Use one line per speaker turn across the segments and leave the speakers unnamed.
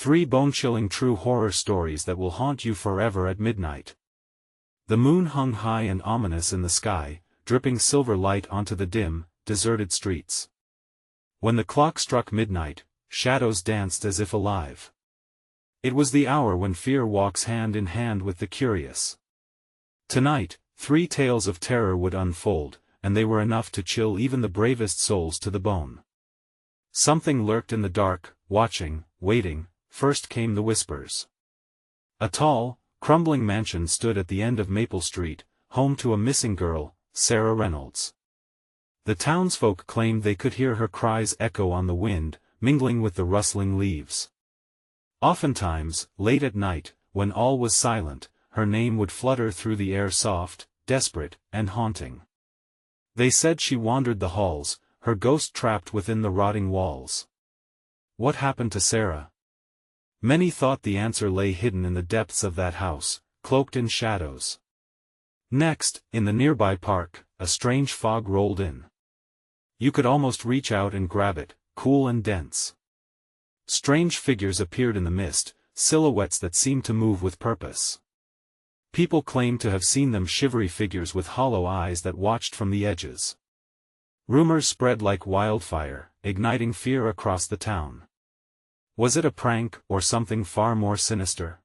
3 bone-chilling true horror stories that will haunt you forever at midnight. The moon hung high and ominous in the sky, dripping silver light onto the dim, deserted streets. When the clock struck midnight, shadows danced as if alive. It was the hour when fear walks hand in hand with the curious. Tonight, 3 tales of terror would unfold, and they were enough to chill even the bravest souls to the bone. Something lurked in the dark, watching, waiting. First came the whispers. A tall, crumbling mansion stood at the end of Maple Street, home to a missing girl, Sarah Reynolds. The townsfolk claimed they could hear her cries echo on the wind, mingling with the rustling leaves. Oftentimes, late at night, when all was silent, her name would flutter through the air soft, desperate, and haunting. They said she wandered the halls, her ghost trapped within the rotting walls. What happened to Sarah? Many thought the answer lay hidden in the depths of that house, cloaked in shadows. Next, in the nearby park, a strange fog rolled in. You could almost reach out and grab it, cool and dense. Strange figures appeared in the mist, silhouettes that seemed to move with purpose. People claimed to have seen them, shivery figures with hollow eyes that watched from the edges. Rumors spread like wildfire, igniting fear across the town. Was it a prank, or something far more sinister?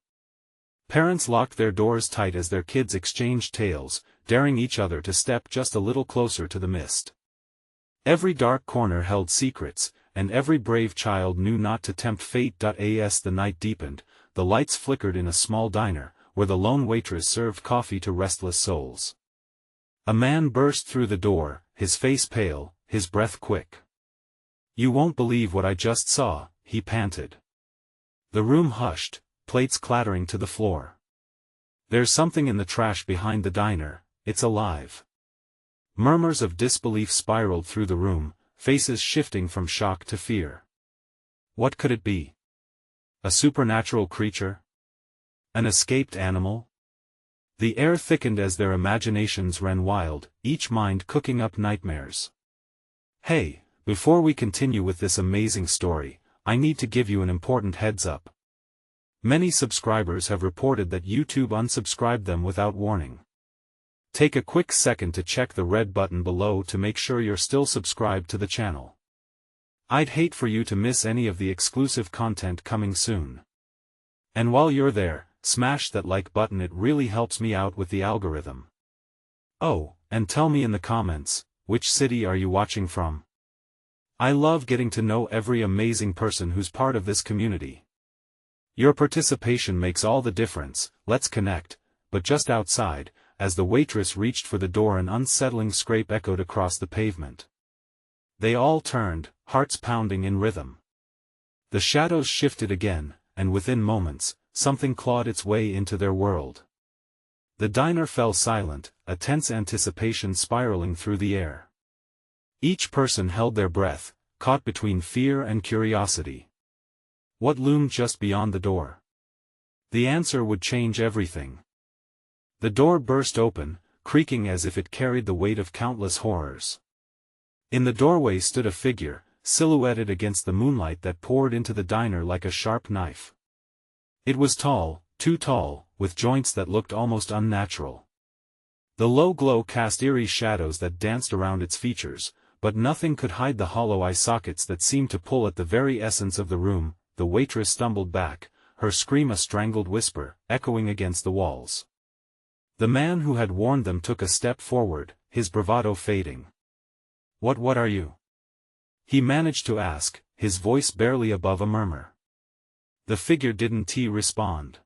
Parents locked their doors tight as their kids exchanged tales, daring each other to step just a little closer to the mist. Every dark corner held secrets, and every brave child knew not to tempt fate. As the night deepened, the lights flickered in a small diner, where the lone waitress served coffee to restless souls. A man burst through the door, his face pale, his breath quick. "You won't believe what I just saw," he panted. The room hushed, plates clattering to the floor. "There's something in the trash behind the diner, it's alive." Murmurs of disbelief spiraled through the room, faces shifting from shock to fear. What could it be? A supernatural creature? An escaped animal? The air thickened as their imaginations ran wild, each mind cooking up nightmares. Hey, before we continue with this amazing story, I need to give you an important heads up. Many subscribers have reported that YouTube unsubscribed them without warning. Take a quick second to check the red button below to make sure you're still subscribed to the channel. I'd hate for you to miss any of the exclusive content coming soon. And while you're there, smash that like button, it really helps me out with the algorithm. Oh, and tell me in the comments, which city are you watching from? I love getting to know every amazing person who's part of this community. Your participation makes all the difference. Let's connect. But just outside, as the waitress reached for the door, an unsettling scrape echoed across the pavement. They all turned, hearts pounding in rhythm. The shadows shifted again, and within moments, something clawed its way into their world. The diner fell silent, a tense anticipation spiraling through the air. Each person held their breath, caught between fear and curiosity. What loomed just beyond the door? The answer would change everything. The door burst open, creaking as if it carried the weight of countless horrors. In the doorway stood a figure, silhouetted against the moonlight that poured into the diner like a sharp knife. It was tall, too tall, with joints that looked almost unnatural. The low glow cast eerie shadows that danced around its features, but nothing could hide the hollow eye sockets that seemed to pull at the very essence of the room. The waitress stumbled back, her scream a strangled whisper, echoing against the walls. The man who had warned them took a step forward, his bravado fading. What are you?" he managed to ask, his voice barely above a murmur. The figure didn't respond.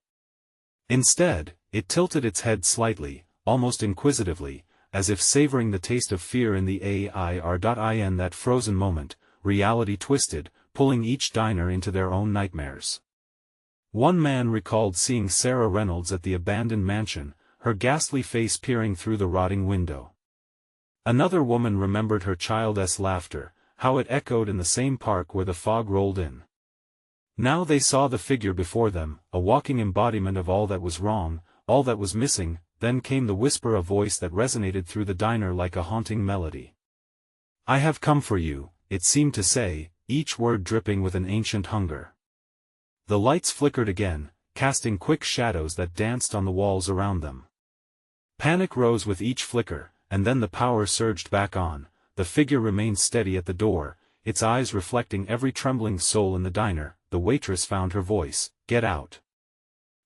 Instead, it tilted its head slightly, almost inquisitively, as if savoring the taste of fear in the air. In that frozen moment, reality twisted, pulling each diner into their own nightmares. One man recalled seeing Sarah Reynolds at the abandoned mansion, her ghastly face peering through the rotting window. Another woman remembered her child's laughter, how it echoed in the same park where the fog rolled in. Now they saw the figure before them, a walking embodiment of all that was wrong, all that was missing. Then came the whisper, a voice that resonated through the diner like a haunting melody. "I have come for you," it seemed to say, each word dripping with an ancient hunger. The lights flickered again, casting quick shadows that danced on the walls around them. Panic rose with each flicker, and then the power surged back on. The figure remained steady at the door, its eyes reflecting every trembling soul in the diner. The waitress found her voice. "Get out.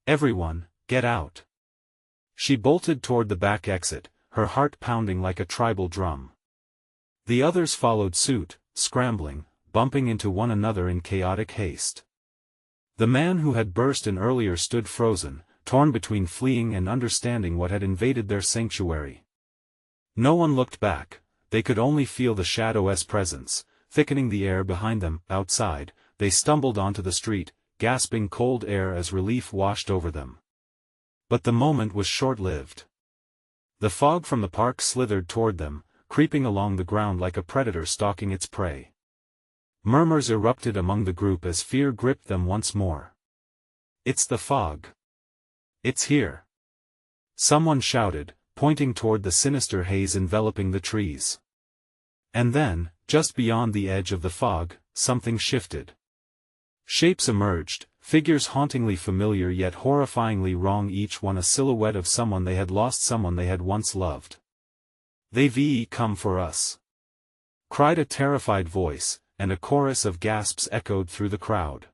Everyone, get out." She bolted toward the back exit, her heart pounding like a tribal drum. The others followed suit, scrambling, bumping into one another in chaotic haste. The man who had burst in earlier stood frozen, torn between fleeing and understanding what had invaded their sanctuary. No one looked back, they could only feel the shadow's presence, thickening the air behind them. Outside, they stumbled onto the street, gasping cold air as relief washed over them. But the moment was short-lived. The fog from the park slithered toward them, creeping along the ground like a predator stalking its prey. Murmurs erupted among the group as fear gripped them once more. "It's the fog. It's here!" Someone shouted, pointing toward the sinister haze enveloping the trees. And then, just beyond the edge of the fog, something shifted. Shapes emerged, figures hauntingly familiar yet horrifyingly wrong, each one a silhouette of someone they had lost, someone they had once loved. "They've come for us!" cried a terrified voice, and a chorus of gasps echoed through the crowd.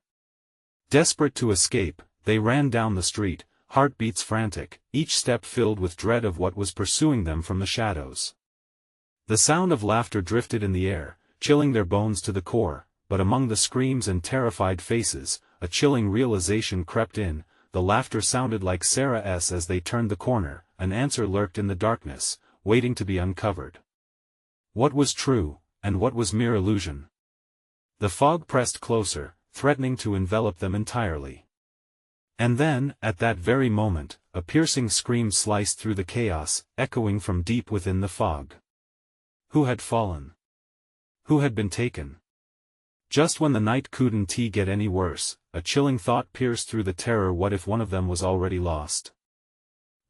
Desperate to escape, they ran down the street, heartbeats frantic, each step filled with dread of what was pursuing them from the shadows. The sound of laughter drifted in the air, chilling their bones to the core, but among the screams and terrified faces, a chilling realization crept in. The laughter sounded like Sarah's as they turned the corner. An answer lurked in the darkness, waiting to be uncovered. What was true, and what was mere illusion? The fog pressed closer, threatening to envelop them entirely. And then, at that very moment, a piercing scream sliced through the chaos, echoing from deep within the fog. Who had fallen? Who had been taken? Just when the night couldn't get any worse, a chilling thought pierced through the terror: what if one of them was already lost?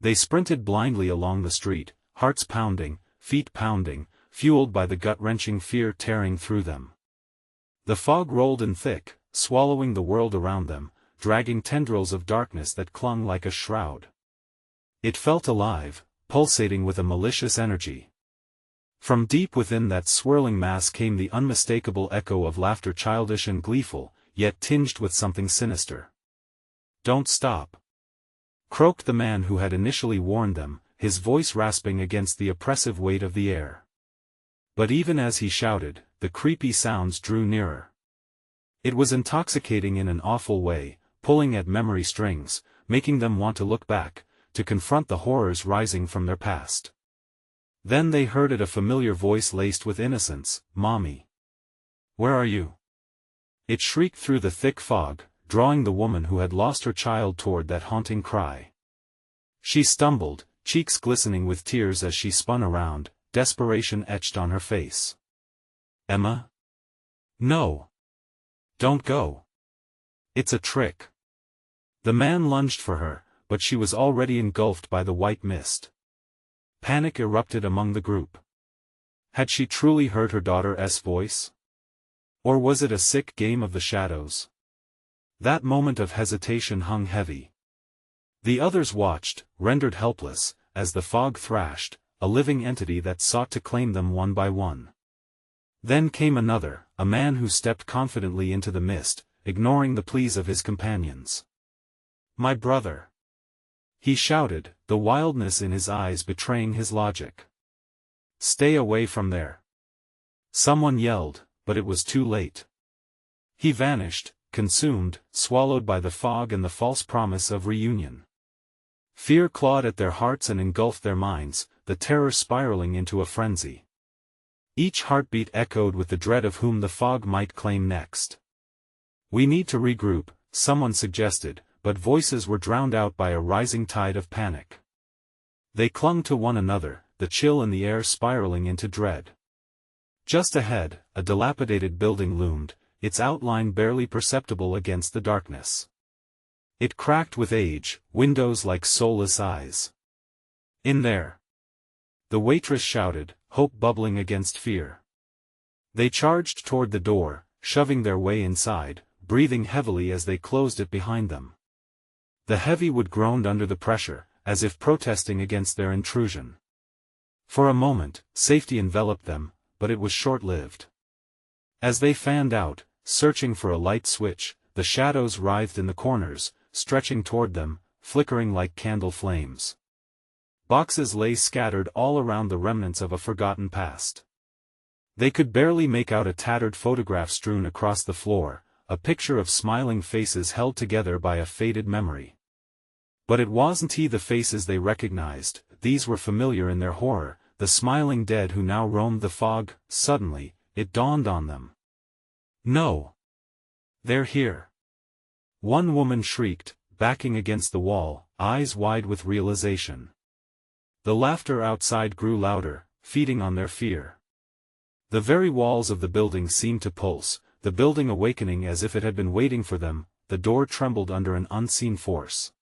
They sprinted blindly along the street, hearts pounding, feet pounding, fueled by the gut-wrenching fear tearing through them. The fog rolled in thick, swallowing the world around them, dragging tendrils of darkness that clung like a shroud. It felt alive, pulsating with a malicious energy. From deep within that swirling mass came the unmistakable echo of laughter, childish and gleeful, yet tinged with something sinister. "Don't stop!" croaked the man who had initially warned them, his voice rasping against the oppressive weight of the air. But even as he shouted, the creepy sounds drew nearer. It was intoxicating in an awful way, pulling at memory strings, making them want to look back, to confront the horrors rising from their past. Then they heard it, a familiar voice laced with innocence. "Mommy! Where are you?" It shrieked through the thick fog, drawing the woman who had lost her child toward that haunting cry. She stumbled, cheeks glistening with tears as she spun around, desperation etched on her face. "Emma? No! Don't go! It's a trick!" The man lunged for her, but she was already engulfed by the white mist. Panic erupted among the group. Had she truly heard her daughter's voice? Or was it a sick game of the shadows? That moment of hesitation hung heavy. The others watched, rendered helpless, as the fog thrashed, a living entity that sought to claim them one by one. Then came another, a man who stepped confidently into the mist, ignoring the pleas of his companions. "My brother!" he shouted, the wildness in his eyes betraying his logic. "Stay away from there!" Someone yelled, but it was too late. He vanished, consumed, swallowed by the fog and the false promise of reunion. Fear clawed at their hearts and engulfed their minds, the terror spiraling into a frenzy. Each heartbeat echoed with the dread of whom the fog might claim next. "We need to regroup," someone suggested, but voices were drowned out by a rising tide of panic. They clung to one another, the chill in the air spiraling into dread. Just ahead, a dilapidated building loomed, its outline barely perceptible against the darkness. It cracked with age, windows like soulless eyes. "In there!" the waitress shouted, hope bubbling against fear. They charged toward the door, shoving their way inside, breathing heavily as they closed it behind them. The heavy wood groaned under the pressure, as if protesting against their intrusion. For a moment, safety enveloped them, but it was short-lived. As they fanned out, searching for a light switch, the shadows writhed in the corners, stretching toward them, flickering like candle flames. Boxes lay scattered all around, the remnants of a forgotten past. They could barely make out a tattered photograph strewn across the floor, a picture of smiling faces held together by a faded memory. But it wasn't the faces they recognized, these were familiar in their horror, the smiling dead who now roamed the fog. Suddenly, it dawned on them. No! They're here! One woman shrieked, backing against the wall, eyes wide with realization. The laughter outside grew louder, feeding on their fear. The very walls of the building seemed to pulse, the building awakening as if it had been waiting for them. The door trembled under an unseen force.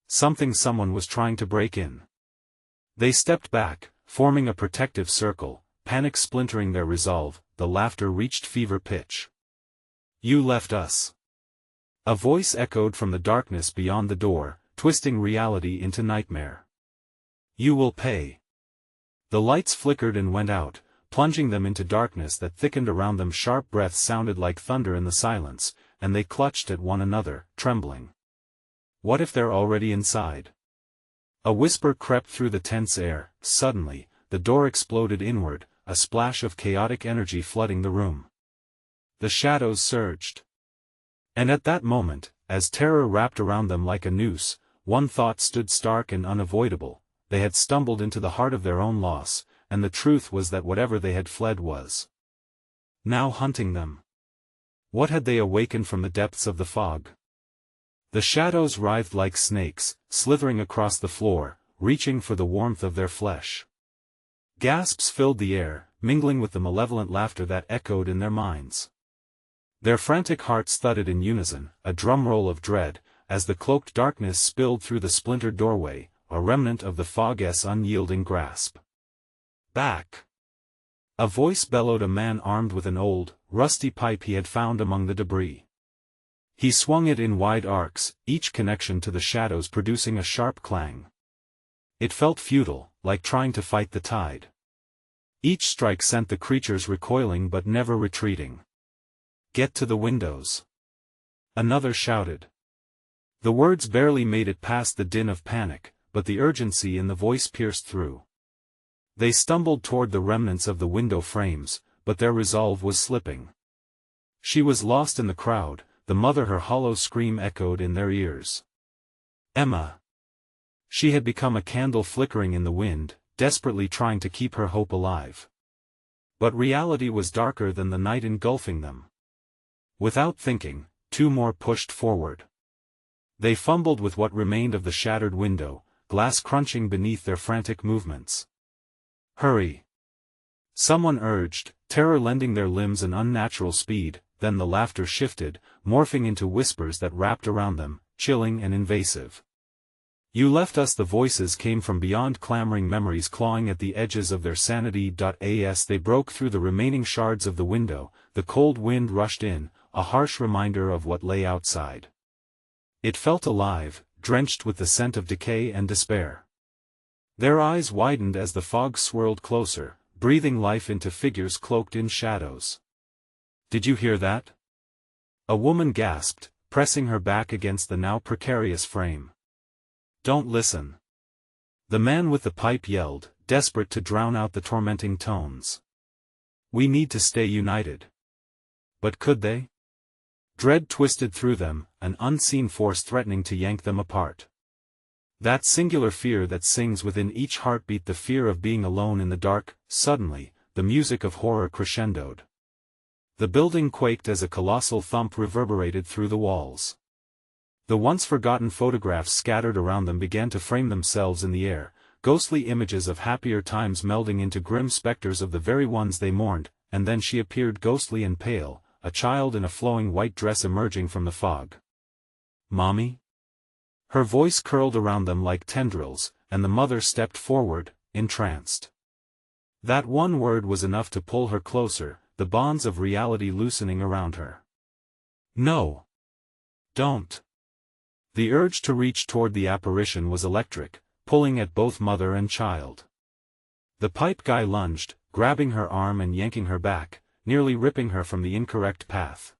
Someone was trying to break in. They stepped back, forming a protective circle, panic splintering their resolve. The laughter reached fever pitch. "You left us!" A voice echoed from the darkness beyond the door, twisting reality into nightmare. "You will pay." The lights flickered and went out, plunging them into darkness that thickened around them. Sharp breaths sounded like thunder in the silence, and they clutched at one another, trembling. What if they're already inside? A whisper crept through the tense air. Suddenly, the door exploded inward, a splash of chaotic energy flooding the room. The shadows surged. And at that moment, as terror wrapped around them like a noose, one thought stood stark and unavoidable: they had stumbled into the heart of their own loss, and the truth was that whatever they had fled was now hunting them. What had they awakened from the depths of the fog? The shadows writhed like snakes, slithering across the floor, reaching for the warmth of their flesh. Gasps filled the air, mingling with the malevolent laughter that echoed in their minds. Their frantic hearts thudded in unison, a drumroll of dread, as the cloaked darkness spilled through the splintered doorway, a remnant of the fog's unyielding grasp. "Back!" A voice bellowed, a man armed with an old, rusty pipe he had found among the debris. He swung it in wide arcs, each connection to the shadows producing a sharp clang. It felt futile, like trying to fight the tide. Each strike sent the creatures recoiling but never retreating. "Get to the windows!" Another shouted. The words barely made it past the din of panic, but the urgency in the voice pierced through. They stumbled toward the remnants of the window frames, but their resolve was slipping. She was lost in the crowd, the mother, her hollow scream echoed in their ears. Emma! She had become a candle flickering in the wind, desperately trying to keep her hope alive. But reality was darker than the night engulfing them. Without thinking, two more pushed forward. They fumbled with what remained of the shattered window, glass crunching beneath their frantic movements. "Hurry!" someone urged, terror lending their limbs an unnatural speed. Then the laughter shifted, morphing into whispers that wrapped around them, chilling and invasive. "You left us." The voices came from beyond, clamoring memories clawing at the edges of their sanity. As they broke through the remaining shards of the window, the cold wind rushed in, a harsh reminder of what lay outside. It felt alive, drenched with the scent of decay and despair. Their eyes widened as the fog swirled closer, breathing life into figures cloaked in shadows. "Did you hear that?" A woman gasped, pressing her back against the now precarious frame. "Don't listen." The man with the pipe yelled, desperate to drown out the tormenting tones. "We need to stay united." But could they? Dread twisted through them, an unseen force threatening to yank them apart. That singular fear that sings within each heartbeat, the fear of being alone in the dark. Suddenly, the music of horror crescendoed. The building quaked as a colossal thump reverberated through the walls. The once forgotten photographs scattered around them began to frame themselves in the air, ghostly images of happier times melding into grim specters of the very ones they mourned. And then she appeared, ghostly and pale, a child in a flowing white dress emerging from the fog. "Mommy?" Her voice curled around them like tendrils, and the mother stepped forward, entranced. That one word was enough to pull her closer, the bonds of reality loosening around her. No. Don't. The urge to reach toward the apparition was electric, pulling at both mother and child. The pipe guy lunged, grabbing her arm and yanking her back, nearly ripping her from the incorrect path.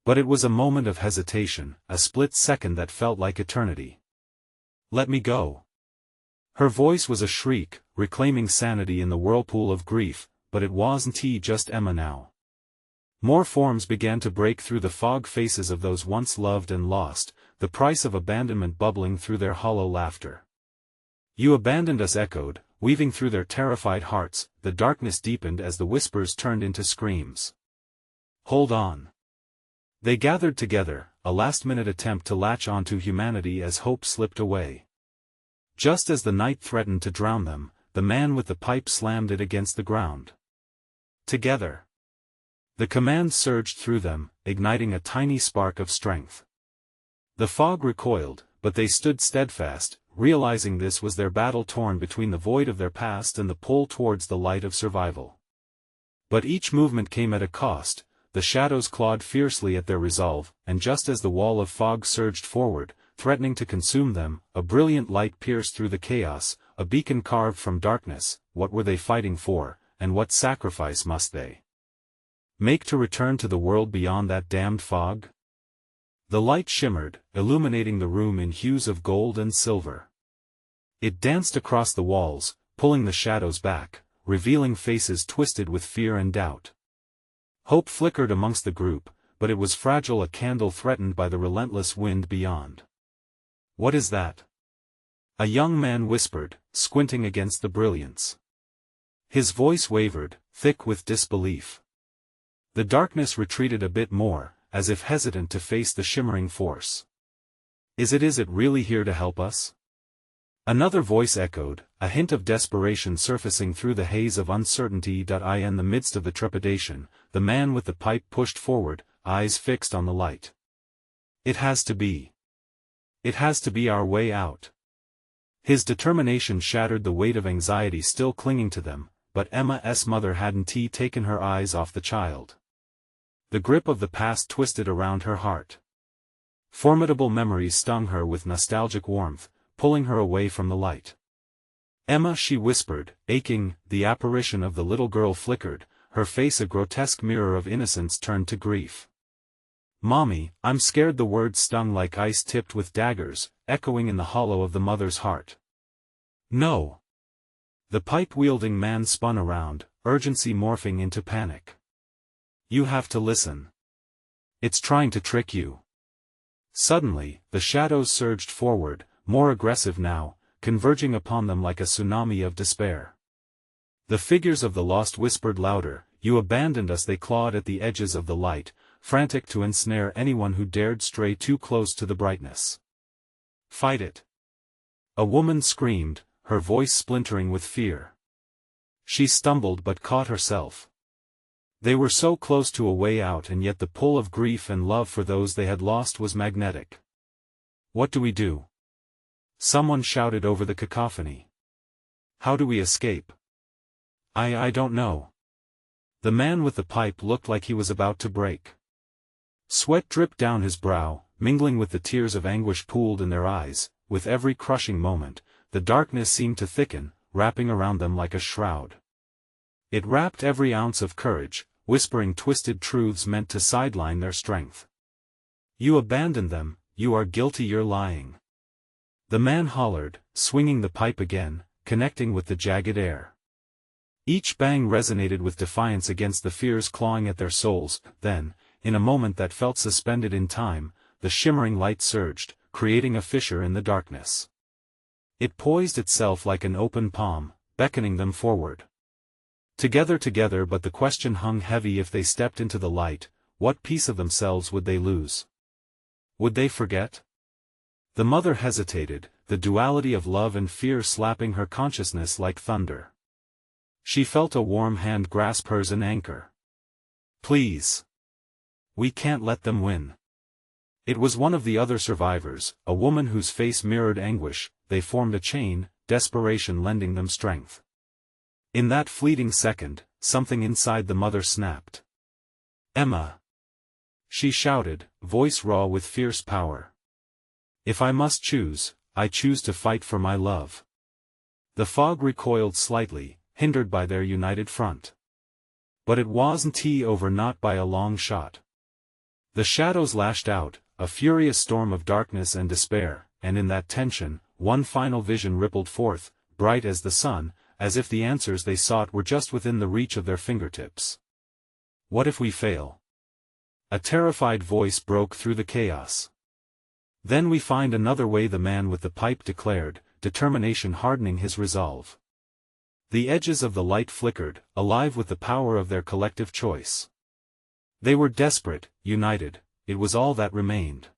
But it was a moment of hesitation, a split second that felt like eternity. Let me go. Her voice was a shriek, reclaiming sanity in the whirlpool of grief, but it wasn't just Emma now. More forms began to break through the fog, faces of those once loved and lost, the price of abandonment bubbling through their hollow laughter. You abandoned us, echoed, weaving through their terrified hearts. The darkness deepened as the whispers turned into screams. Hold on. They gathered together, a last-minute attempt to latch onto humanity as hope slipped away. Just as the night threatened to drown them, the man with the pipe slammed it against the ground. Together. The command surged through them, igniting a tiny spark of strength. The fog recoiled, but they stood steadfast, realizing this was their battle, torn between the void of their past and the pull towards the light of survival. But each movement came at a cost. The shadows clawed fiercely at their resolve, and just as the wall of fog surged forward, threatening to consume them, a brilliant light pierced through the chaos, a beacon carved from darkness. What were they fighting for, and what sacrifice must they make to return to the world beyond that damned fog? The light shimmered, illuminating the room in hues of gold and silver. It danced across the walls, pulling the shadows back, revealing faces twisted with fear and doubt. Hope flickered amongst the group, but it was fragile, a candle threatened by the relentless wind beyond. What is that? A young man whispered, squinting against the brilliance. His voice wavered, thick with disbelief. The darkness retreated a bit more, as if hesitant to face the shimmering force. Is it really here to help us? Another voice echoed, a hint of desperation surfacing through the haze of uncertainty. In the midst of the trepidation, the man with the pipe pushed forward, eyes fixed on the light. It has to be. It has to be our way out. His determination shattered the weight of anxiety still clinging to them, but Emma's mother hadn't taken her eyes off the child. The grip of the past twisted around her heart. Formidable memories stung her with nostalgic warmth, pulling her away from the light. Emma, she whispered, aching. The apparition of the little girl flickered, her face a grotesque mirror of innocence turned to grief. Mommy, I'm scared. The words stung like ice tipped with daggers, echoing in the hollow of the mother's heart. No. The pipe-wielding man spun around, urgency morphing into panic. You have to listen. It's trying to trick you. Suddenly, the shadows surged forward, more aggressive now, converging upon them like a tsunami of despair. The figures of the lost whispered louder, you abandoned us. They clawed at the edges of the light, frantic to ensnare anyone who dared stray too close to the brightness. Fight it. A woman screamed, her voice splintering with fear. She stumbled but caught herself. They were so close to a way out, and yet the pull of grief and love for those they had lost was magnetic. What do we do? Someone shouted over the cacophony. How do we escape? I don't know. The man with the pipe looked like he was about to break. Sweat dripped down his brow, mingling with the tears of anguish pooled in their eyes. With every crushing moment, the darkness seemed to thicken, wrapping around them like a shroud. It wrapped every ounce of courage, whispering twisted truths meant to sideline their strength. You abandoned them, you are guilty, you're lying. The man hollered, swinging the pipe again, connecting with the jagged air. Each bang resonated with defiance against the fears clawing at their souls. Then, in a moment that felt suspended in time, the shimmering light surged, creating a fissure in the darkness. It poised itself like an open palm, beckoning them forward. Together, but the question hung heavy. If they stepped into the light, what piece of themselves would they lose? Would they forget? The mother hesitated, the duality of love and fear slapping her consciousness like thunder. She felt a warm hand grasp hers, an anchor. Please. We can't let them win. It was one of the other survivors, a woman whose face mirrored anguish. They formed a chain, desperation lending them strength. In that fleeting second, something inside the mother snapped. Emma. she shouted, voice raw with fierce power. If I must choose, I choose to fight for my love. The fog recoiled slightly, hindered by their united front. But it wasn't over, not by a long shot. The shadows lashed out, a furious storm of darkness and despair, and in that tension, one final vision rippled forth, bright as the sun, as if the answers they sought were just within the reach of their fingertips. What if we fail? A terrified voice broke through the chaos. Then we find another way, the man with the pipe declared, determination hardening his resolve. The edges of the light flickered, alive with the power of their collective choice. They were desperate, united, it was all that remained.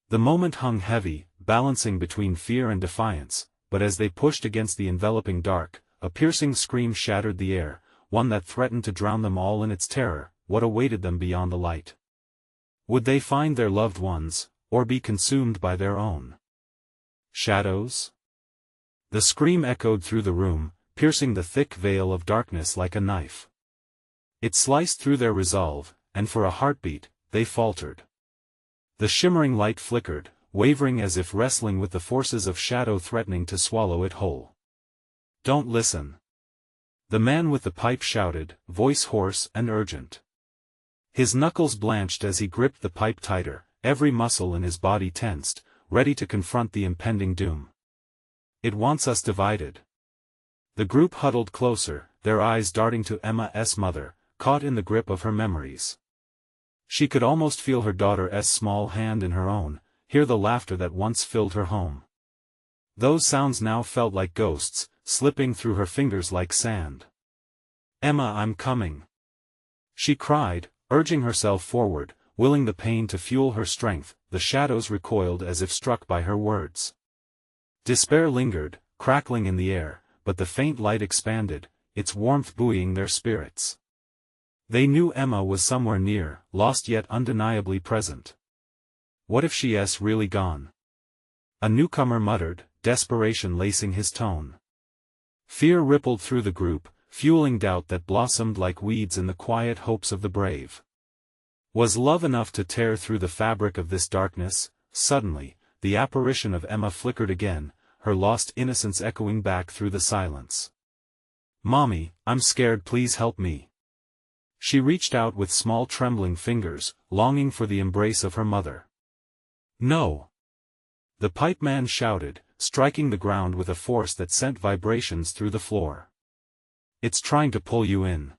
The moment hung heavy, balancing between fear and defiance, but as they pushed against the enveloping dark, a piercing scream shattered the air, one that threatened to drown them all in its terror. What awaited them beyond the light? Would they find their loved ones, or be consumed by their own shadows? The scream echoed through the room, piercing the thick veil of darkness like a knife. It sliced through their resolve, and for a heartbeat, they faltered. The shimmering light flickered, wavering as if wrestling with the forces of shadow threatening to swallow it whole. Don't listen. The man with the pipe shouted, voice hoarse and urgent. His knuckles blanched as he gripped the pipe tighter, every muscle in his body tensed, ready to confront the impending doom. It wants us divided. The group huddled closer, their eyes darting to Emma's mother, caught in the grip of her memories. She could almost feel her daughter's small hand in her own, hear the laughter that once filled her home. Those sounds now felt like ghosts, slipping through her fingers like sand. Emma, I'm coming, she cried, urging herself forward, willing the pain to fuel her strength. The shadows recoiled as if struck by her words. Despair lingered, crackling in the air, but the faint light expanded, its warmth buoying their spirits. They knew Emma was somewhere near, lost yet undeniably present. What if she's really gone? A newcomer muttered, desperation lacing his tone. Fear rippled through the group, fueling doubt that blossomed like weeds in the quiet hopes of the brave. Was love enough to tear through the fabric of this darkness? Suddenly, the apparition of Emma flickered again, her lost innocence echoing back through the silence. Mommy, I'm scared, please help me. She reached out with small trembling fingers, longing for the embrace of her mother. No! The pipe man shouted, striking the ground with a force that sent vibrations through the floor. It's trying to pull you in.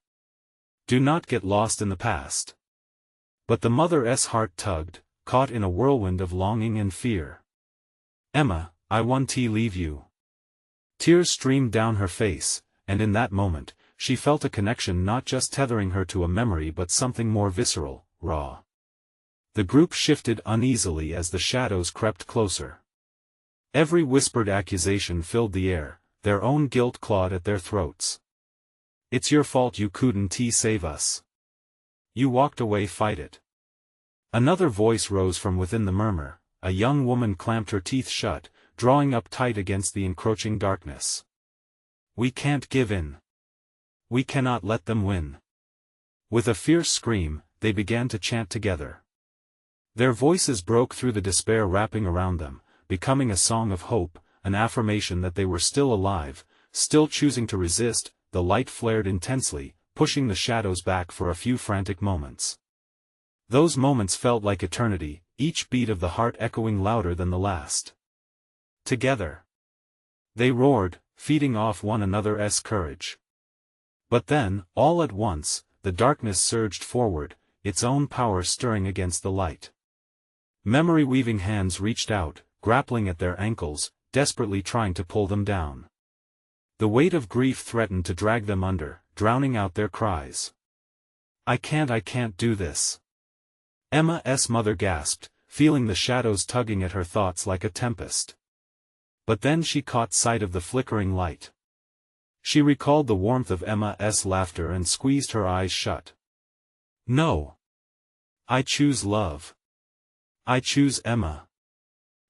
Do not get lost in the past. But the mother's heart tugged, caught in a whirlwind of longing and fear. Emma, I want to leave you. Tears streamed down her face, and in that moment, she felt a connection not just tethering her to a memory but something more visceral, raw. The group shifted uneasily as the shadows crept closer. Every whispered accusation filled the air, their own guilt clawed at their throats. It's your fault, you couldn't save us. You walked away, fight it. Another voice rose from within the murmur. A young woman clamped her teeth shut, drawing up tight against the encroaching darkness. We can't give in. We cannot let them win. With a fierce scream, they began to chant together. Their voices broke through the despair wrapping around them, becoming a song of hope, an affirmation that they were still alive, still choosing to resist. The light flared intensely, pushing the shadows back for a few frantic moments. Those moments felt like eternity, each beat of the heart echoing louder than the last. Together, they roared, feeding off one another's courage. But then, all at once, the darkness surged forward, its own power stirring against the light. Memory-weaving hands reached out, grappling at their ankles, desperately trying to pull them down. The weight of grief threatened to drag them under, drowning out their cries. I can't do this. Emma's mother gasped, feeling the shadows tugging at her thoughts like a tempest. But then she caught sight of the flickering light. She recalled the warmth of Emma's laughter and squeezed her eyes shut. No. I choose love. I choose Emma.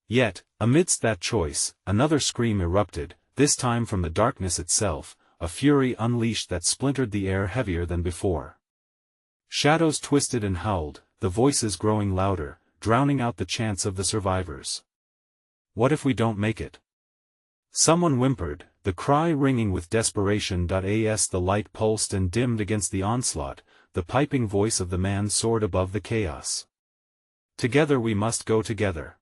Yet, amidst that choice, another scream erupted, this time from the darkness itself, a fury unleashed that splintered the air heavier than before. Shadows twisted and howled, the voices growing louder, drowning out the chants of the survivors. What if we don't make it? Someone whimpered, the cry ringing with desperation. As the light pulsed and dimmed against the onslaught, the piping voice of the man soared above the chaos. Together we must go together.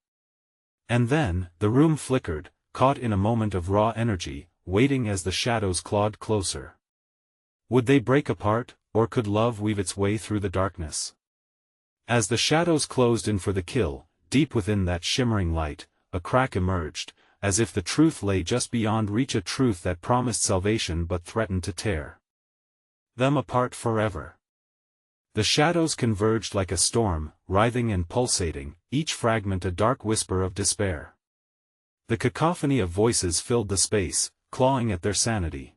And then, the room flickered, caught in a moment of raw energy, waiting as the shadows clawed closer. Would they break apart, or could love weave its way through the darkness? As the shadows closed in for the kill, deep within that shimmering light, a crack emerged, as if the truth lay just beyond reach, a truth that promised salvation but threatened to tear them apart forever. The shadows converged like a storm, writhing and pulsating, each fragment a dark whisper of despair. The cacophony of voices filled the space, clawing at their sanity.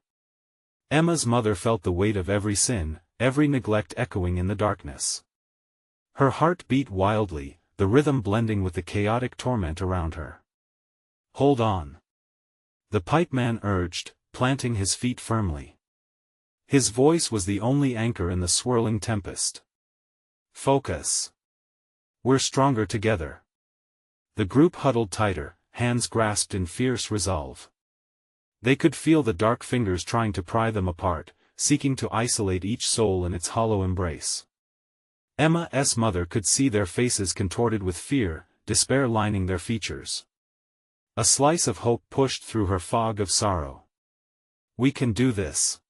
Emma's mother felt the weight of every sin, every neglect echoing in the darkness. Her heart beat wildly, the rhythm blending with the chaotic torment around her. Hold on. The pipeman urged, planting his feet firmly. His voice was the only anchor in the swirling tempest. Focus. We're stronger together. The group huddled tighter, hands grasped in fierce resolve. They could feel the dark fingers trying to pry them apart, seeking to isolate each soul in its hollow embrace. Emma's mother could see their faces contorted with fear, despair lining their features. A slice of hope pushed through her fog of sorrow. We can do this.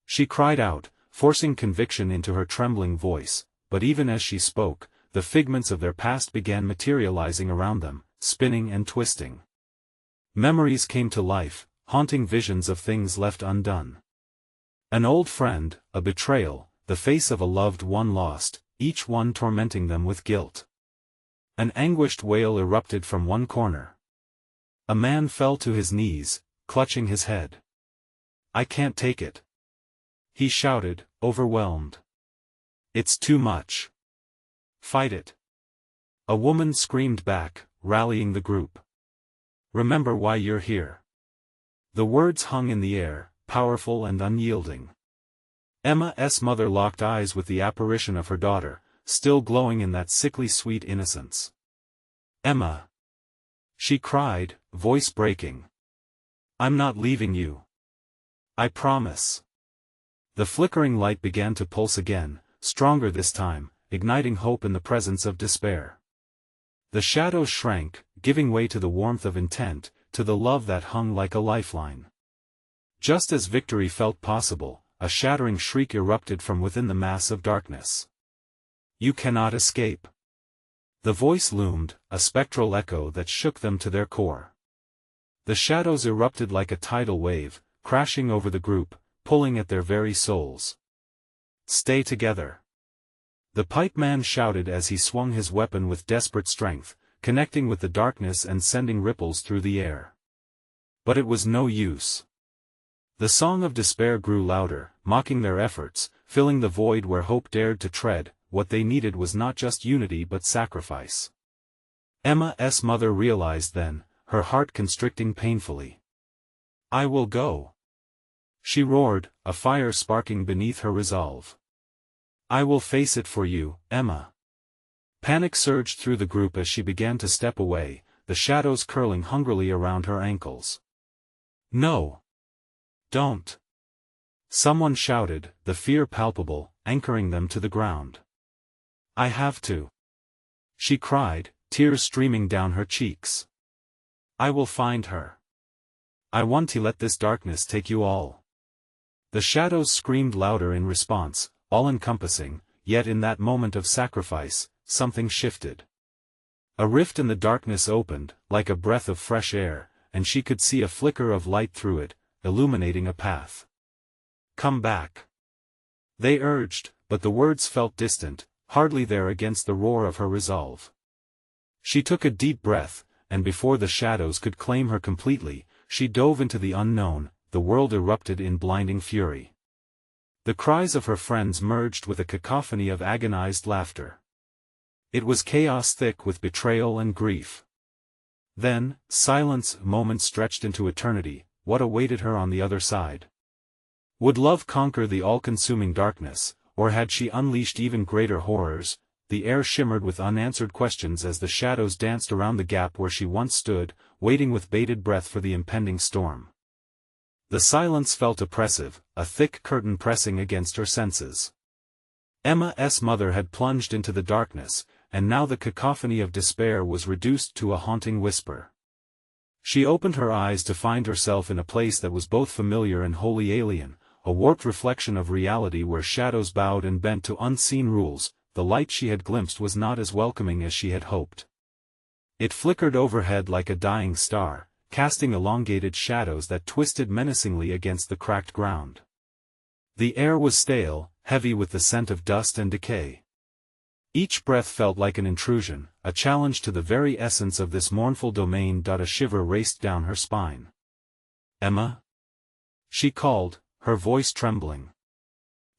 She cried out, forcing conviction into her trembling voice, but even as she spoke, the figments of their past began materializing around them, spinning and twisting. Memories came to life, haunting visions of things left undone. An old friend, a betrayal, the face of a loved one lost, each one tormenting them with guilt. An anguished wail erupted from one corner. A man fell to his knees, clutching his head. I can't take it. He shouted, overwhelmed. It's too much. Fight it. A woman screamed back, rallying the group. Remember why you're here. The words hung in the air, powerful and unyielding. Emma's mother locked eyes with the apparition of her daughter, still glowing in that sickly sweet innocence. Emma. She cried, voice breaking. I'm not leaving you. I promise. The flickering light began to pulse again, stronger this time, igniting hope in the presence of despair. The shadows shrank, giving way to the warmth of intent, to the love that hung like a lifeline. Just as victory felt possible, a shattering shriek erupted from within the mass of darkness. You cannot escape. The voice loomed, a spectral echo that shook them to their core. The shadows erupted like a tidal wave, crashing over the group, pulling at their very souls. Stay together. The pipeman shouted as he swung his weapon with desperate strength, connecting with the darkness and sending ripples through the air. But it was no use. The song of despair grew louder, mocking their efforts, filling the void where hope dared to tread. What they needed was not just unity but sacrifice. Emma's mother realized then, her heart constricting painfully. I will go. She roared, a fire sparking beneath her resolve. I will face it for you, Emma. Panic surged through the group as she began to step away, the shadows curling hungrily around her ankles. No. Don't. Someone shouted, the fear palpable, anchoring them to the ground. I have to. She cried, tears streaming down her cheeks. I will find her. I want to let this darkness take you all. The shadows screamed louder in response, all-encompassing, yet in that moment of sacrifice, something shifted. A rift in the darkness opened, like a breath of fresh air, and she could see a flicker of light through it, illuminating a path. Come back. They urged, but the words felt distant, hardly there against the roar of her resolve. She took a deep breath, and before the shadows could claim her completely, she dove into the unknown. The world erupted in blinding fury. The cries of her friends merged with a cacophony of agonized laughter. It was chaos thick with betrayal and grief. Then, silence. Moments stretched into eternity. What awaited her on the other side? Would love conquer the all-consuming darkness, or had she unleashed even greater horrors? the air shimmered with unanswered questions as the shadows danced around the gap where she once stood, waiting with bated breath for the impending storm. The silence felt oppressive, a thick curtain pressing against her senses. Emma's mother had plunged into the darkness, and now the cacophony of despair was reduced to a haunting whisper. She opened her eyes to find herself in a place that was both familiar and wholly alien, a warped reflection of reality where shadows bowed and bent to unseen rules. The light she had glimpsed was not as welcoming as she had hoped. It flickered overhead like a dying star, casting elongated shadows that twisted menacingly against the cracked ground. The air was stale, heavy with the scent of dust and decay. Each breath felt like an intrusion, a challenge to the very essence of this mournful domain. A shiver raced down her spine. "Emma?" she called, her voice trembling.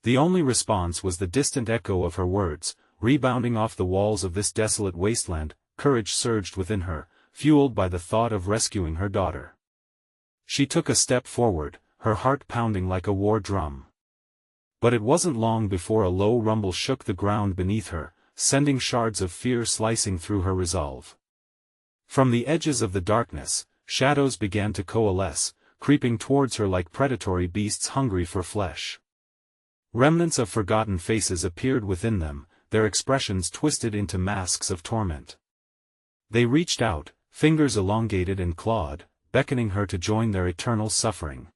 The only response was the distant echo of her words, rebounding off the walls of this desolate wasteland. Courage surged within her, fueled by the thought of rescuing her daughter. She took a step forward, her heart pounding like a war drum. But it wasn't long before a low rumble shook the ground beneath her, sending shards of fear slicing through her resolve. From the edges of the darkness, shadows began to coalesce, creeping towards her like predatory beasts hungry for flesh. Remnants of forgotten faces appeared within them, their expressions twisted into masks of torment. They reached out, fingers elongated and clawed, beckoning her to join their eternal suffering.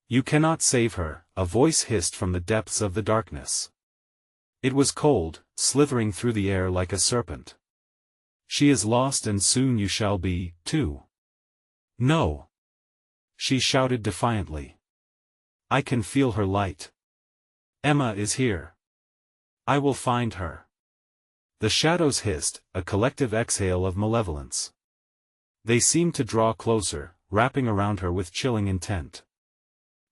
"You cannot save her," a voice hissed from the depths of the darkness. It was cold, slithering through the air like a serpent. "She is lost and soon you shall be, too." "No!" she shouted defiantly. "I can feel her light. Emma is here. I will find her." The shadows hissed, a collective exhale of malevolence. They seemed to draw closer, wrapping around her with chilling intent.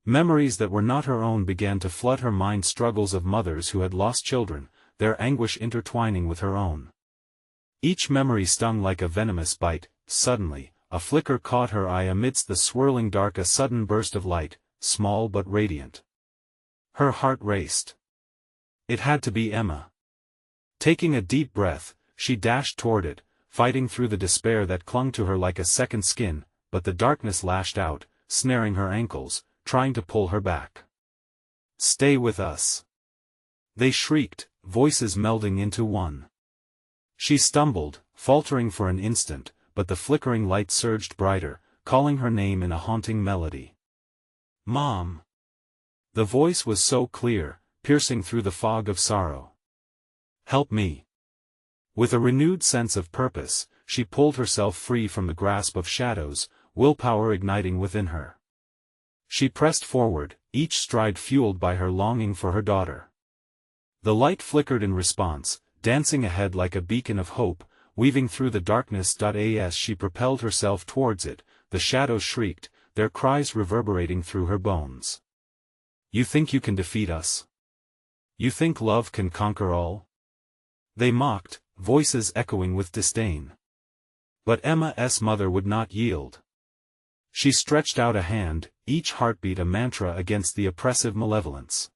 Memories that were not her own began to flood her mind, struggles of mothers who had lost children, their anguish intertwining with her own. Each memory stung like a venomous bite. Suddenly, a flicker caught her eye amidst the swirling dark, a sudden burst of light, small but radiant. Her heart raced. It had to be Emma. Taking a deep breath, she dashed toward it, fighting through the despair that clung to her like a second skin, but the darkness lashed out, snaring her ankles, trying to pull her back. "Stay with us!" they shrieked, voices melding into one. She stumbled, faltering for an instant, but the flickering light surged brighter, calling her name in a haunting melody. "Mom!" The voice was so clear, piercing through the fog of sorrow. "Help me!" With a renewed sense of purpose, she pulled herself free from the grasp of shadows, willpower igniting within her. She pressed forward, each stride fueled by her longing for her daughter. The light flickered in response, dancing ahead like a beacon of hope, weaving through the darkness. As she propelled herself towards it, the shadows shrieked, their cries reverberating through her bones. "You think you can defeat us? You think love can conquer all?" they mocked, voices echoing with disdain. But Emma's mother would not yield. She stretched out a hand, each heartbeat a mantra against the oppressive malevolence.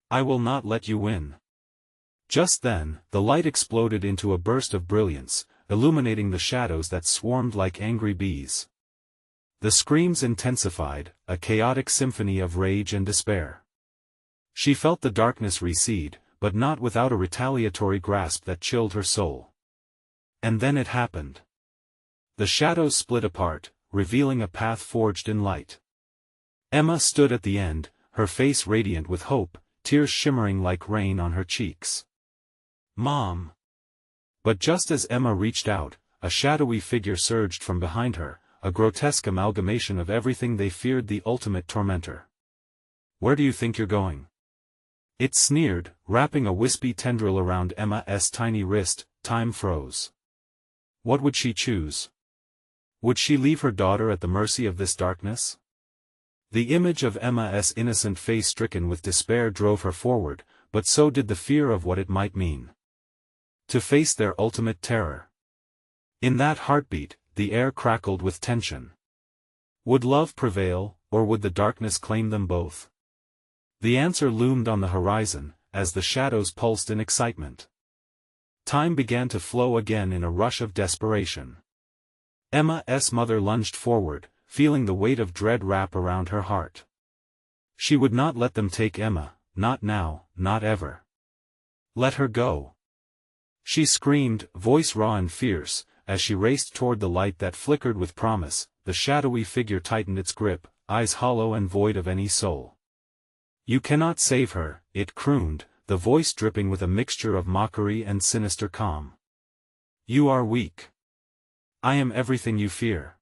"I will not let you win." Just then, the light exploded into a burst of brilliance, illuminating the shadows that swarmed like angry bees. The screams intensified, a chaotic symphony of rage and despair. She felt the darkness recede, but not without a retaliatory grasp that chilled her soul. And then it happened. The shadows split apart, revealing a path forged in light. Emma stood at the end, her face radiant with hope, tears shimmering like rain on her cheeks. "Mom!" But just as Emma reached out, a shadowy figure surged from behind her, a grotesque amalgamation of everything they feared, the ultimate tormentor. "Where do you think you're going?" it sneered, wrapping a wispy tendril around Emma's tiny wrist. Time froze. What would she choose? Would she leave her daughter at the mercy of this darkness? The image of Emma's innocent face stricken with despair drove her forward, but so did the fear of what it might mean. To face their ultimate terror. In that heartbeat, the air crackled with tension. Would love prevail, or would the darkness claim them both? The answer loomed on the horizon, as the shadows pulsed in excitement. Time began to flow again in a rush of desperation. Emma's mother lunged forward, feeling the weight of dread wrap around her heart. She would not let them take Emma, not now, not ever. Let her go. She screamed, voice raw and fierce, as she raced toward the light that flickered with promise. The shadowy figure tightened its grip, eyes hollow and void of any soul. "You cannot save her," it crooned, the voice dripping with a mixture of mockery and sinister calm. "You are weak. I am everything you fear."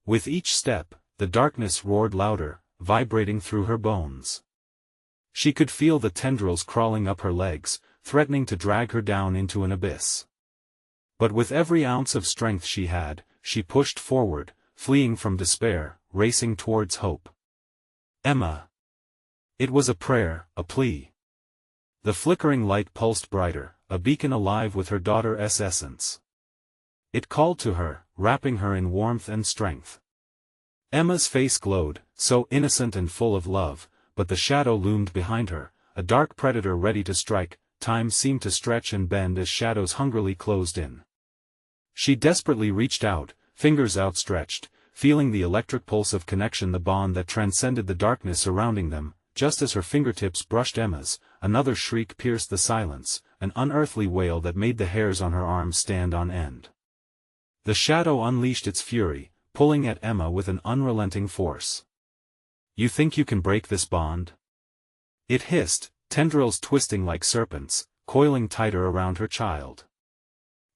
With each step, the darkness roared louder, vibrating through her bones. She could feel the tendrils crawling up her legs, threatening to drag her down into an abyss. But with every ounce of strength she had, she pushed forward, fleeing from despair, racing towards hope. Emma. It was a prayer, a plea. The flickering light pulsed brighter, a beacon alive with her daughter's essence. It called to her, wrapping her in warmth and strength. Emma's face glowed, so innocent and full of love, but the shadow loomed behind her, a dark predator ready to strike. Time seemed to stretch and bend as shadows hungrily closed in. She desperately reached out, fingers outstretched, feeling the electric pulse of connection, the bond that transcended the darkness surrounding them. Just as her fingertips brushed Emma's, another shriek pierced the silence, an unearthly wail that made the hairs on her arms stand on end. The shadow unleashed its fury, pulling at Emma with an unrelenting force. "You think you can break this bond?" it hissed, tendrils twisting like serpents, coiling tighter around her child.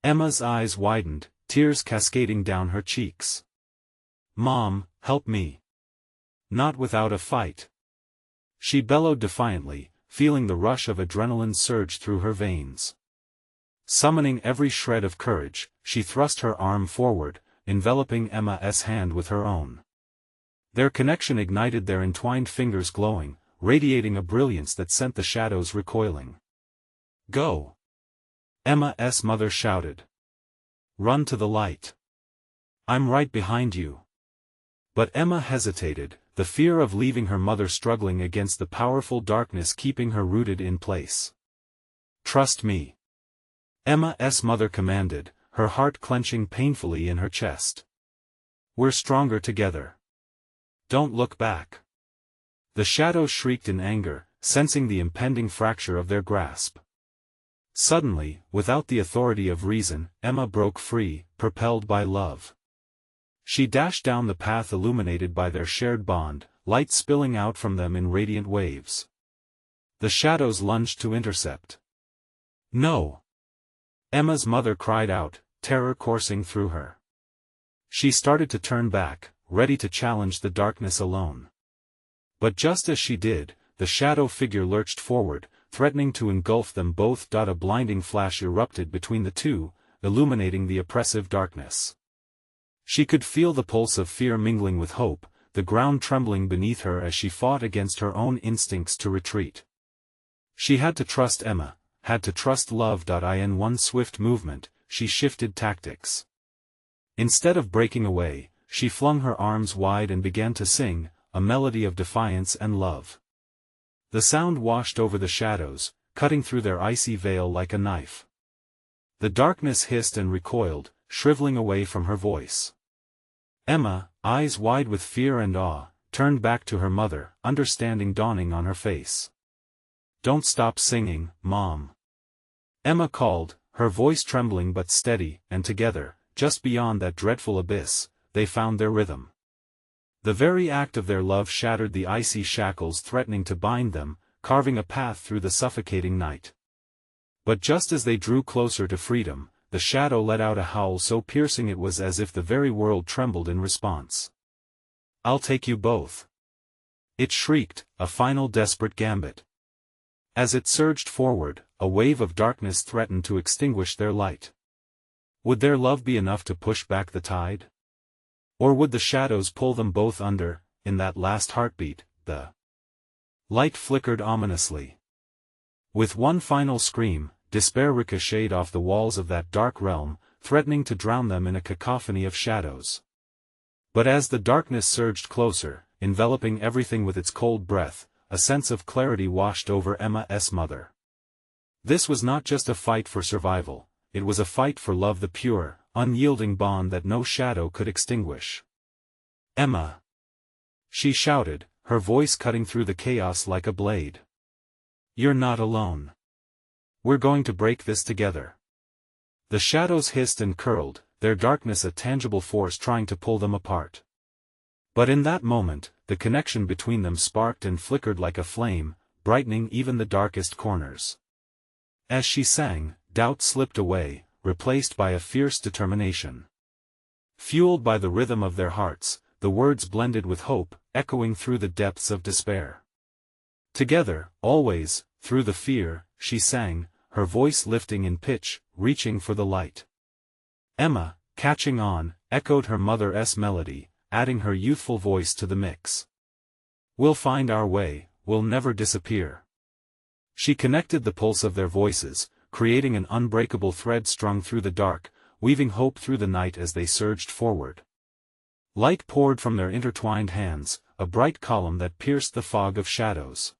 Emma's eyes widened, tears cascading down her cheeks. "Mom, help me. Not without a fight." She bellowed defiantly, feeling the rush of adrenaline surge through her veins. Summoning every shred of courage, she thrust her arm forward, enveloping Emma's hand with her own. Their connection ignited, their entwined fingers glowing, radiating a brilliance that sent the shadows recoiling. "Go!" Emma's mother shouted. "Run to the light. I'm right behind you." But Emma hesitated, the fear of leaving her mother struggling against the powerful darkness keeping her rooted in place. "Trust me," Emma's mother commanded, her heart clenching painfully in her chest. "We're stronger together. Don't look back." The shadows shrieked in anger, sensing the impending fracture of their grasp. Suddenly, without the authority of reason, Emma broke free, propelled by love. She dashed down the path illuminated by their shared bond, light spilling out from them in radiant waves. The shadows lunged to intercept. "No!" Emma's mother cried out, terror coursing through her. She started to turn back, ready to challenge the darkness alone. But just as she did, the shadow figure lurched forward, threatening to engulf them both. A blinding flash erupted between the two, illuminating the oppressive darkness. She could feel the pulse of fear mingling with hope, the ground trembling beneath her as she fought against her own instincts to retreat. She had to trust Emma, had to trust love. In one swift movement, she shifted tactics. Instead of breaking away, she flung her arms wide and began to sing, a melody of defiance and love. The sound washed over the shadows, cutting through their icy veil like a knife. The darkness hissed and recoiled, shriveling away from her voice. Emma, eyes wide with fear and awe, turned back to her mother, understanding dawning on her face. "Don't stop singing, Mom," Emma called, her voice trembling but steady, and together, just beyond that dreadful abyss, they found their rhythm. The very act of their love shattered the icy shackles threatening to bind them, carving a path through the suffocating night. But just as they drew closer to freedom, the shadow let out a howl so piercing it was as if the very world trembled in response. "I'll take you both," it shrieked, a final desperate gambit. As it surged forward, a wave of darkness threatened to extinguish their light. Would their love be enough to push back the tide? Or would the shadows pull them both under? In that last heartbeat, the light flickered ominously. With one final scream, despair ricocheted off the walls of that dark realm, threatening to drown them in a cacophony of shadows. But as the darkness surged closer, enveloping everything with its cold breath, a sense of clarity washed over Emma's mother. This was not just a fight for survival, it was a fight for love, the pure, unyielding bond that no shadow could extinguish. "Emma!" she shouted, her voice cutting through the chaos like a blade. "You're not alone. We're going to break this together." The shadows hissed and curled, their darkness a tangible force trying to pull them apart. But in that moment, the connection between them sparked and flickered like a flame, brightening even the darkest corners. As she sang, doubt slipped away, replaced by a fierce determination. Fueled by the rhythm of their hearts, the words blended with hope, echoing through the depths of despair. Together, always, through the fear, she sang, her voice lifting in pitch, reaching for the light. Emma, catching on, echoed her mother's melody, adding her youthful voice to the mix. "We'll find our way, we'll never disappear." She connected the pulse of their voices, creating an unbreakable thread strung through the dark, weaving hope through the night as they surged forward. Light poured from their intertwined hands, a bright column that pierced the fog of shadows.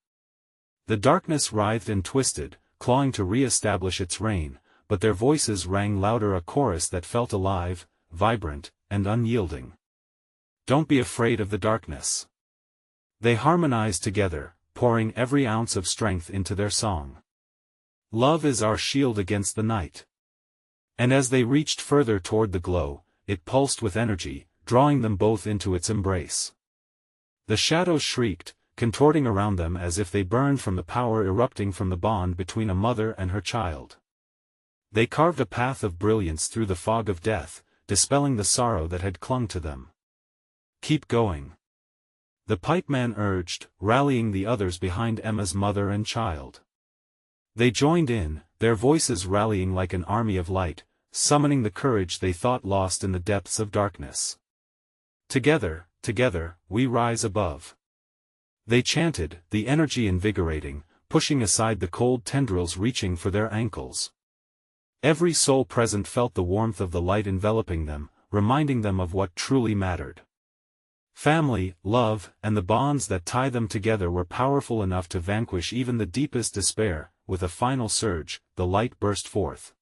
The darkness writhed and twisted, clawing to re-establish its reign, but their voices rang louder, a chorus that felt alive, vibrant, and unyielding. "Don't be afraid of the darkness." They harmonized together, pouring every ounce of strength into their song. "Love is our shield against the night." And as they reached further toward the glow, it pulsed with energy, drawing them both into its embrace. The shadows shrieked, contorting around them as if they burned from the power erupting from the bond between a mother and her child. They carved a path of brilliance through the fog of death, dispelling the sorrow that had clung to them. "Keep going," the pipeman urged, rallying the others behind Emma's mother and child. They joined in, their voices rallying like an army of light, summoning the courage they thought lost in the depths of darkness. "Together, together, we rise above," they chanted, the energy invigorating, pushing aside the cold tendrils reaching for their ankles. Every soul present felt the warmth of the light enveloping them, reminding them of what truly mattered. Family, love, and the bonds that tie them together were powerful enough to vanquish even the deepest despair. With a final surge, the light burst forth.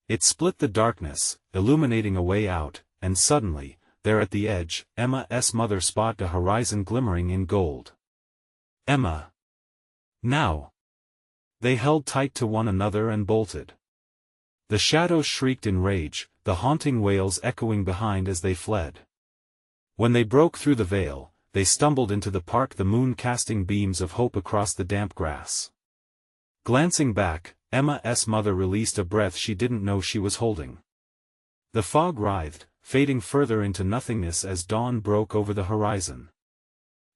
It split the darkness, illuminating a way out, and suddenly, there at the edge, Emma's mother spotted a horizon glimmering in gold. "Emma! Now!" They held tight to one another and bolted. The shadows shrieked in rage, the haunting wails echoing behind as they fled. When they broke through the veil, they stumbled into the park, the moon casting beams of hope across the damp grass. Glancing back, Emma's mother released a breath she didn't know she was holding. The fog writhed, fading further into nothingness as dawn broke over the horizon.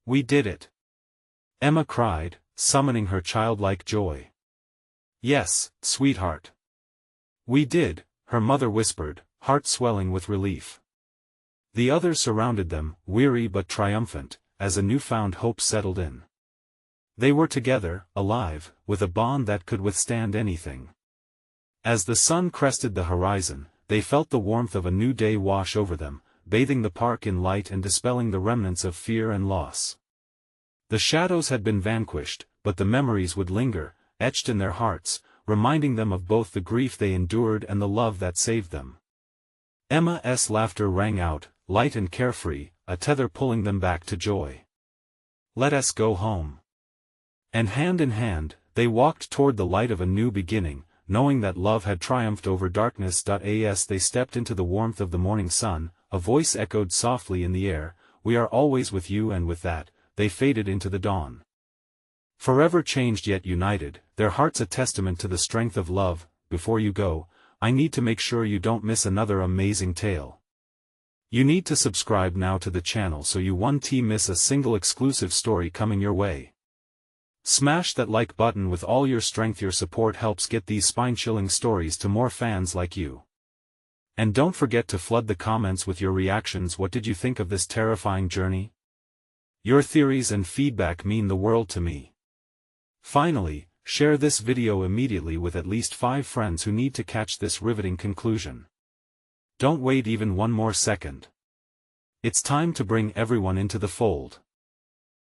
"We did it!" Emma cried, summoning her childlike joy. "Yes, sweetheart. We did," her mother whispered, heart swelling with relief. The others surrounded them, weary but triumphant, as a newfound hope settled in. They were together, alive, with a bond that could withstand anything. As the sun crested the horizon, they felt the warmth of a new day wash over them, bathing the park in light and dispelling the remnants of fear and loss. The shadows had been vanquished, but the memories would linger, etched in their hearts, reminding them of both the grief they endured and the love that saved them. Emma's laughter rang out, light and carefree, a tether pulling them back to joy. "Let us go home." And hand in hand, they walked toward the light of a new beginning, knowing that love had triumphed over darkness. As they stepped into the warmth of the morning sun, a voice echoed softly in the air, "We are always with you," and with that, they faded into the dawn. Forever changed yet united, their hearts a testament to the strength of love. Before you go, I need to make sure you don't miss another amazing tale. You need to subscribe now to the channel so you won't miss a single exclusive story coming your way. Smash that like button with all your strength. Your support helps get these spine-chilling stories to more fans like you. And don't forget to flood the comments with your reactions. What did you think of this terrifying journey? Your theories and feedback mean the world to me. Finally, share this video immediately with at least 5 friends who need to catch this riveting conclusion. Don't wait even one more second. It's time to bring everyone into the fold.